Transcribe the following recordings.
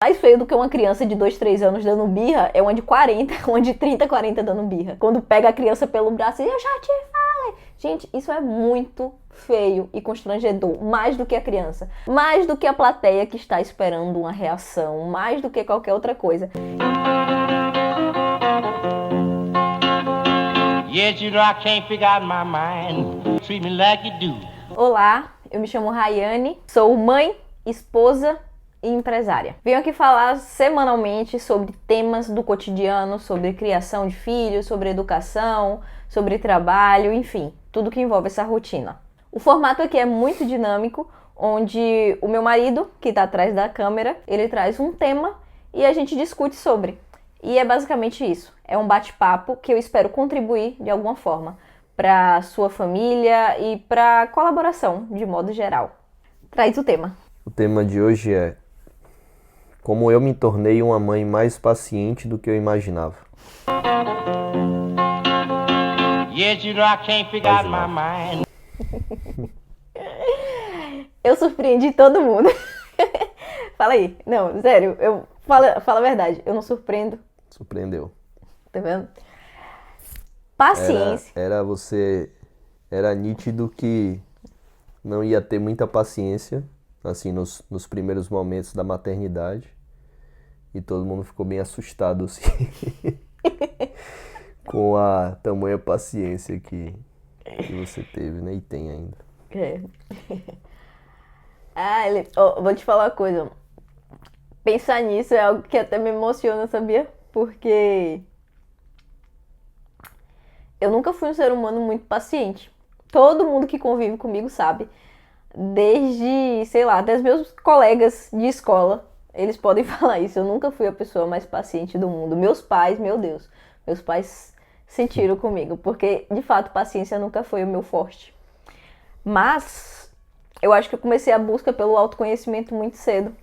mais feio do que uma criança de 2, 3 anos dando birra é uma de 40, uma de 30, 40 dando birra. Quando pega a criança pelo braço e eu já te falei. Gente, isso é muito feio e constrangedor, mais do que a criança, mais do que a plateia que está esperando uma reação, mais do que qualquer outra coisa. Yes, you know I can't figure out my mind. Treat me like you do. Olá, eu me chamo Rayane, sou mãe, esposa e empresária. Venho aqui falar semanalmente sobre temas do cotidiano, sobre criação de filhos, sobre educação, sobre trabalho, enfim, tudo que envolve essa rotina. O formato aqui é muito dinâmico, onde o meu marido, que está atrás da câmera, ele traz um tema e a gente discute sobre. E é basicamente isso. É um bate-papo que eu espero contribuir de alguma forma para sua família e para colaboração de modo geral. Traz o tema. O tema de hoje é como eu me tornei uma mãe mais paciente do que eu imaginava. Yes, you know I can't figure out my mind. Eu surpreendi todo mundo. Fala aí. Não, sério, fala a verdade. Eu não surpreendo. Surpreendeu. Tá vendo? Paciência. Era nítido que não ia ter muita paciência, assim, nos primeiros momentos da maternidade. E todo mundo ficou bem assustado, assim, com a tamanha paciência que você teve, né? E tem ainda. É. Vou te falar uma coisa. Pensar nisso é algo que até me emociona, sabia? Porque eu nunca fui um ser humano muito paciente. Todo mundo que convive comigo sabe. Desde, sei lá, até os meus colegas de escola, eles podem falar isso. Eu nunca fui a pessoa mais paciente do mundo. Meus pais, meu Deus, meus pais sentiram comigo. Porque, de fato, paciência nunca foi o meu forte. Mas eu acho que eu comecei a busca pelo autoconhecimento muito cedo.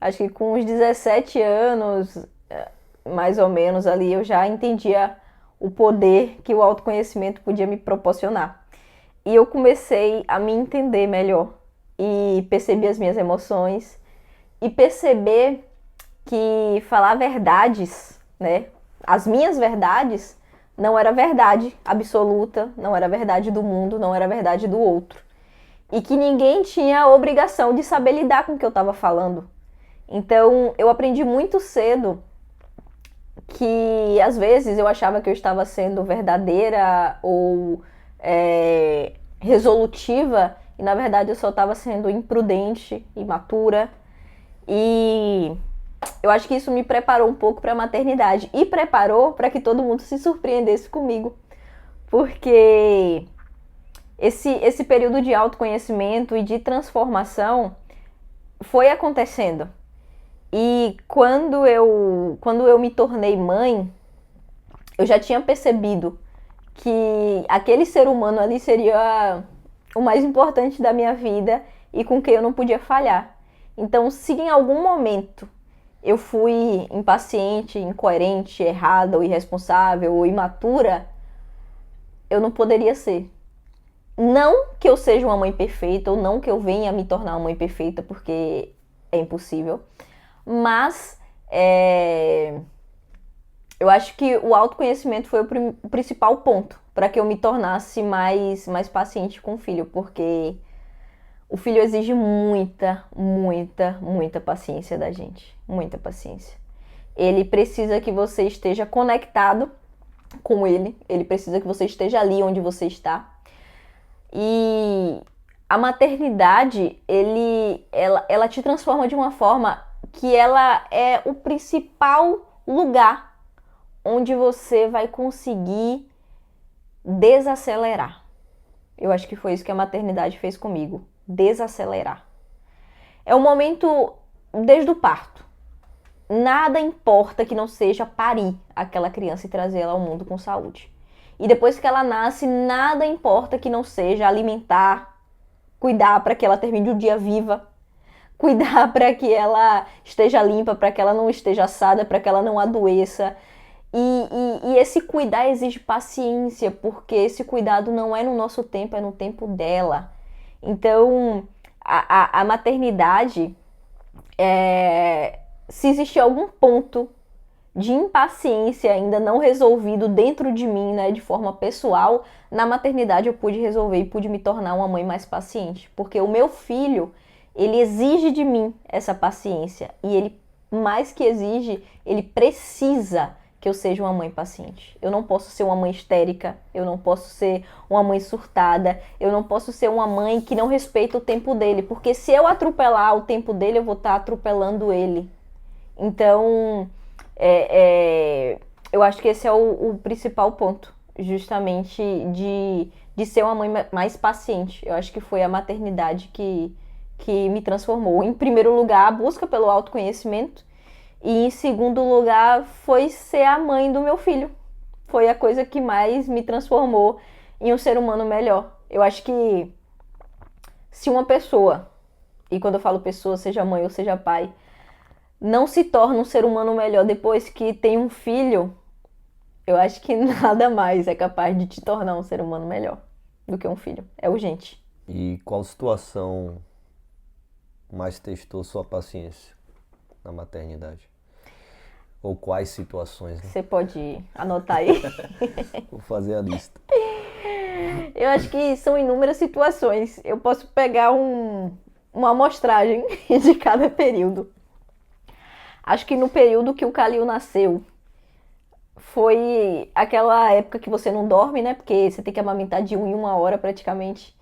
Acho que com uns 17 anos, mais ou menos ali, eu já entendia o poder que o autoconhecimento podia me proporcionar. E eu comecei a me entender melhor e perceber as minhas emoções e perceber que falar verdades, né, as minhas verdades, não era verdade absoluta, não era verdade do mundo, não era verdade do outro. E que ninguém tinha a obrigação de saber lidar com o que eu estava falando. Então, eu aprendi muito cedo que, às vezes, eu achava que eu estava sendo verdadeira ou resolutiva, e, na verdade, eu só estava sendo imprudente, imatura. E eu acho que isso me preparou um pouco para a maternidade. E preparou para que todo mundo se surpreendesse comigo. Porque esse período de autoconhecimento e de transformação foi acontecendo. E quando eu me tornei mãe, eu já tinha percebido que aquele ser humano ali seria o mais importante da minha vida e com quem eu não podia falhar. Então, se em algum momento eu fui impaciente, incoerente, errada, ou irresponsável, ou imatura, eu não poderia ser. Não que eu seja uma mãe perfeita, ou não que eu venha me tornar uma mãe perfeita, porque é impossível. Mas eu acho que o autoconhecimento foi o principal ponto para que eu me tornasse mais paciente com o filho, porque o filho exige muita, muita, muita paciência da gente. Muita paciência. Ele precisa que você esteja conectado com ele, ele precisa que você esteja ali onde você está. E a maternidade, ela te transforma de uma forma que ela é o principal lugar onde você vai conseguir desacelerar. Eu acho que foi isso que a maternidade fez comigo, desacelerar. É um momento desde o parto. Nada importa que não seja parir aquela criança e trazer ela ao mundo com saúde. E depois que ela nasce, nada importa que não seja alimentar, cuidar para que ela termine o dia viva, cuidar para que ela esteja limpa, para que ela não esteja assada, para que ela não adoeça. E esse cuidar exige paciência, porque esse cuidado não é no nosso tempo, é no tempo dela. Então, a maternidade se existir algum ponto de impaciência ainda não resolvido dentro de mim, né, de forma pessoal, na maternidade eu pude resolver e pude me tornar uma mãe mais paciente. Porque o meu filho, ele exige de mim essa paciência. E ele, mais que exige, ele precisa que eu seja uma mãe paciente. Eu não posso ser uma mãe histérica, eu não posso ser uma mãe surtada, eu não posso ser uma mãe que não respeita o tempo dele. Porque se eu atropelar o tempo dele, eu vou estar atropelando ele. Então, eu acho que esse é o principal ponto, justamente de ser uma mãe mais paciente. Eu acho que foi a maternidade que me transformou. Em primeiro lugar, a busca pelo autoconhecimento. E em segundo lugar, foi ser a mãe do meu filho. Foi a coisa que mais me transformou em um ser humano melhor. Eu acho que se uma pessoa, e quando eu falo pessoa, seja mãe ou seja pai, não se torna um ser humano melhor depois que tem um filho, eu acho que nada mais é capaz de te tornar um ser humano melhor do que um filho. É urgente. E qual situação mais testou sua paciência na maternidade? Ou quais situações, né? Você pode anotar aí. Vou fazer a lista. Eu acho que são inúmeras situações. Eu posso pegar uma amostragem de cada período. Acho que no período que o Calil nasceu, foi aquela época que você não dorme, né? Porque você tem que amamentar de 1 em 1 hora praticamente.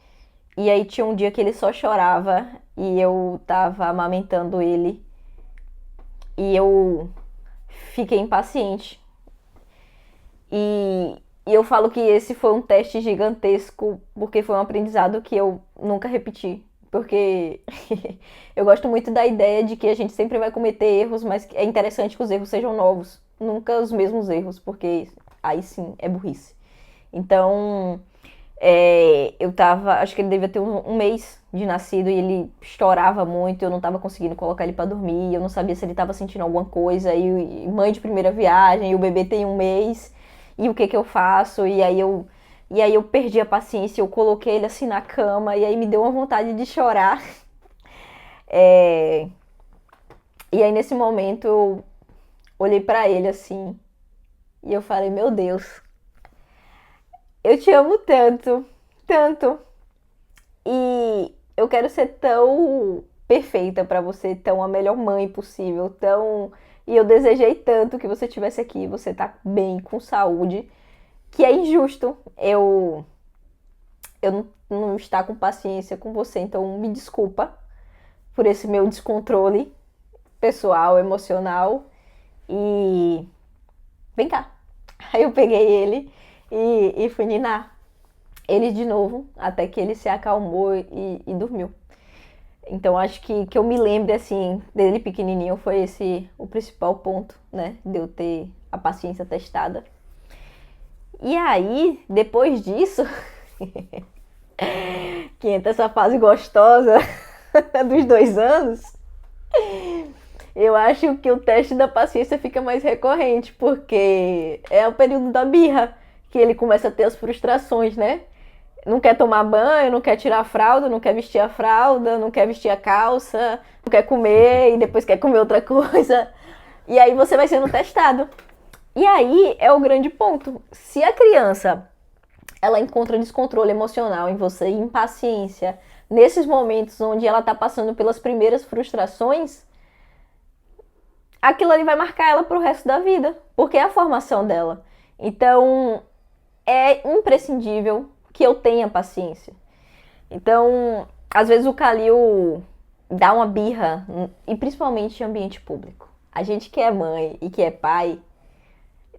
E aí tinha um dia que ele só chorava e eu tava amamentando ele. E eu fiquei impaciente. E eu falo que esse foi um teste gigantesco, porque foi um aprendizado que eu nunca repeti. Porque eu gosto muito da ideia de que a gente sempre vai cometer erros, mas é interessante que os erros sejam novos. Nunca os mesmos erros, porque aí sim é burrice. Então, eu tava, acho que ele devia ter um mês de nascido e ele chorava muito, eu não tava conseguindo colocar ele pra dormir, eu não sabia se ele tava sentindo alguma coisa, e mãe de primeira viagem, e o bebê tem um mês, e o que que eu faço? E aí eu perdi a paciência, eu coloquei ele assim na cama, e aí me deu uma vontade de chorar. E aí nesse momento eu olhei pra ele assim, e eu falei, meu Deus, eu te amo tanto, tanto. E eu quero ser tão perfeita pra você, tão a melhor mãe possível, tão. E eu desejei tanto que você estivesse aqui, você tá bem, com saúde, que é injusto eu não estar com paciência com você. Então me desculpa por esse meu descontrole pessoal, emocional. E vem cá. Aí eu peguei ele e fui ninar ele de novo, até que ele se acalmou e dormiu. Então acho que eu me lembre assim, dele pequenininho, foi esse o principal ponto, né? De eu ter a paciência testada. E aí, depois disso, que entra essa fase gostosa dos 2 anos, eu acho que o teste da paciência fica mais recorrente, porque é o período da birra, que ele começa a ter as frustrações, né? Não quer tomar banho, não quer tirar a fralda, não quer vestir a fralda, não quer vestir a calça, não quer comer e depois quer comer outra coisa. E aí você vai sendo testado. E aí é o grande ponto. Se a criança ela encontra descontrole emocional em você, impaciência, nesses momentos onde ela tá passando pelas primeiras frustrações, aquilo ali vai marcar ela pro resto da vida, porque é a formação dela. Então, é imprescindível que eu tenha paciência. Então, às vezes o Calil dá uma birra, e principalmente em ambiente público. A gente que é mãe e que é pai,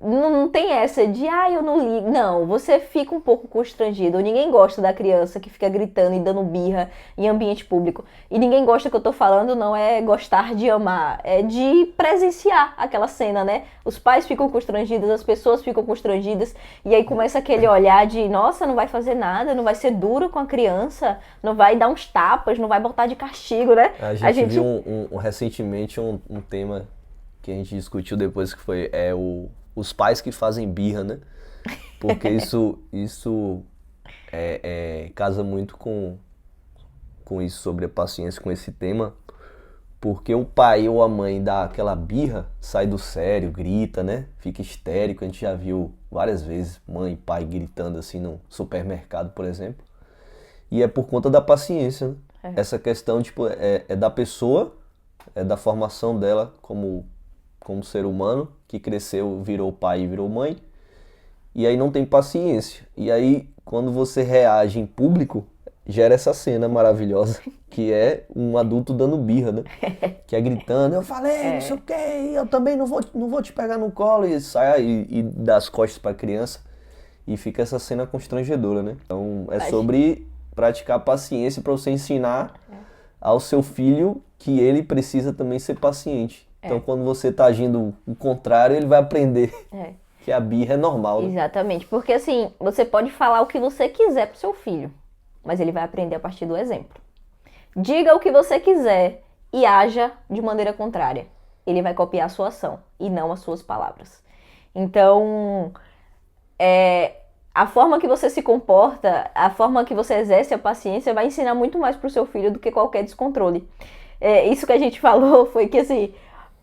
não tem essa de, eu não ligo. Não, você fica um pouco constrangido. Ninguém gosta da criança que fica gritando e dando birra em ambiente público. E ninguém gosta, que eu tô falando, não é gostar de amar, é de presenciar aquela cena, né? Os pais ficam constrangidos, as pessoas ficam constrangidas, e aí começa aquele olhar de, nossa, não vai fazer nada, não vai ser duro com a criança, não vai dar uns tapas, não vai botar de castigo, né? A gente viu recentemente um tema que a gente discutiu depois, que foi os pais que fazem birra, né? Porque isso casa muito com isso, sobre a paciência, com esse tema. Porque o pai ou a mãe dá aquela birra, sai do sério, grita, né? Fica histérico. A gente já viu várias vezes mãe e pai gritando assim no supermercado, por exemplo. E é por conta da paciência, né? Essa questão, tipo, é da pessoa, é da formação dela como ser humano, que cresceu, virou pai e virou mãe. E aí não tem paciência. E aí, quando você reage em público, gera essa cena maravilhosa, que é um adulto dando birra, né? Que é gritando, eu falei, não sei o quê, eu também não vou te pegar no colo, e sai e dá as costas pra criança, e fica essa cena constrangedora, né? Então, é sobre praticar paciência para você ensinar ao seu filho que ele precisa também ser paciente. Então, quando você tá agindo o contrário, ele vai aprender que a birra é normal, né? Exatamente, porque assim, você pode falar o que você quiser pro seu filho, mas ele vai aprender a partir do exemplo. Diga o que você quiser e haja de maneira contrária. Ele vai copiar a sua ação e não as suas palavras. Então, a forma que você se comporta, a forma que você exerce a paciência vai ensinar muito mais pro seu filho do que qualquer descontrole. Isso que a gente falou foi que, assim,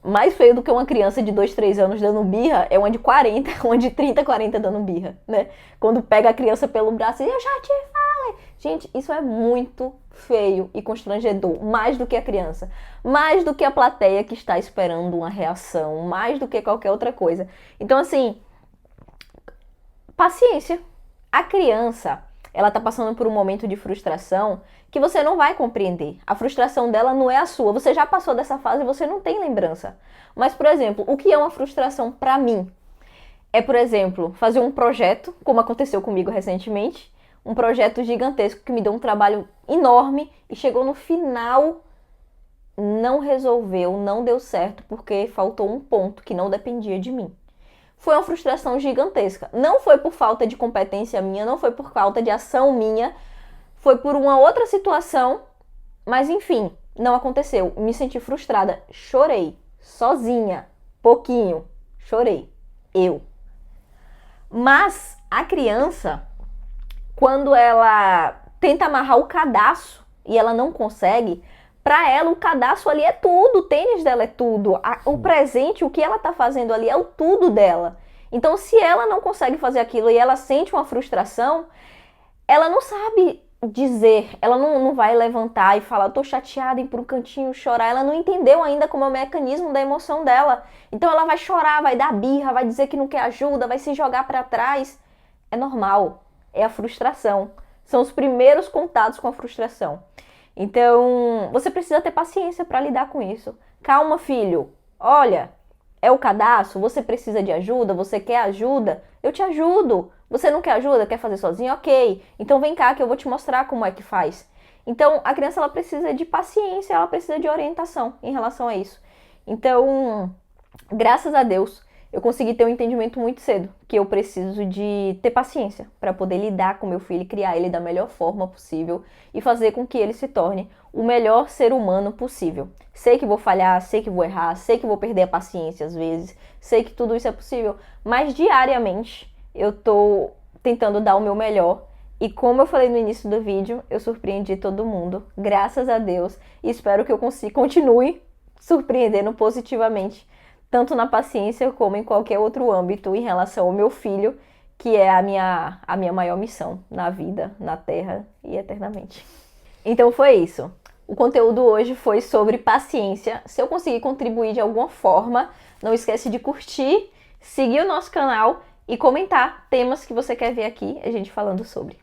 mais feio do que uma criança de 2, 3 anos dando birra é uma de 40, uma de 30, 40 dando birra, né? Quando pega a criança pelo braço e eu já te falei. Gente, isso é muito feio e constrangedor, mais do que a criança, mais do que a plateia que está esperando uma reação, mais do que qualquer outra coisa. Então, assim, paciência. A criança, ela tá passando por um momento de frustração que você não vai compreender. A frustração dela não é a sua. Você já passou dessa fase e você não tem lembrança. Mas, por exemplo, o que é uma frustração pra mim? É, por exemplo, fazer um projeto, como aconteceu comigo recentemente, um projeto gigantesco que me deu um trabalho enorme e chegou no final, não resolveu, não deu certo, porque faltou um ponto que não dependia de mim. Foi uma frustração gigantesca. Não foi por falta de competência minha, não foi por falta de ação minha, foi por uma outra situação, mas enfim, não aconteceu. Me senti frustrada, chorei, sozinha, pouquinho, chorei, eu. Mas a criança, quando ela tenta amarrar o cadarço e ela não consegue, pra ela o cadarço ali é tudo, o tênis dela é tudo, o presente, o que ela tá fazendo ali é o tudo dela. Então, se ela não consegue fazer aquilo e ela sente uma frustração, ela não sabe dizer, ela não vai levantar e falar, eu tô chateada, ir pro cantinho chorar, ela não entendeu ainda como é o mecanismo da emoção dela. Então ela vai chorar, vai dar birra, vai dizer que não quer ajuda, vai se jogar pra trás. É normal, é a frustração. São os primeiros contatos com a frustração. Então, você precisa ter paciência para lidar com isso. Calma, filho. Olha, é o cadastro, você precisa de ajuda, você quer ajuda? Eu te ajudo. Você não quer ajuda, quer fazer sozinho? Ok. Então vem cá que eu vou te mostrar como é que faz. Então, a criança ela precisa de paciência, ela precisa de orientação em relação a isso. Então, graças a Deus, eu consegui ter um entendimento muito cedo, que eu preciso de ter paciência para poder lidar com meu filho e criar ele da melhor forma possível e fazer com que ele se torne o melhor ser humano possível. Sei que vou falhar, sei que vou errar, sei que vou perder a paciência às vezes, sei que tudo isso é possível, mas diariamente eu tô tentando dar o meu melhor e como eu falei no início do vídeo, eu surpreendi todo mundo, graças a Deus, e espero que eu continue surpreendendo positivamente tanto na paciência como em qualquer outro âmbito em relação ao meu filho, que é a minha maior missão na vida, na Terra e eternamente. Então foi isso. O conteúdo hoje foi sobre paciência. Se eu conseguir contribuir de alguma forma, não esquece de curtir, seguir o nosso canal e comentar temas que você quer ver aqui, a gente falando sobre.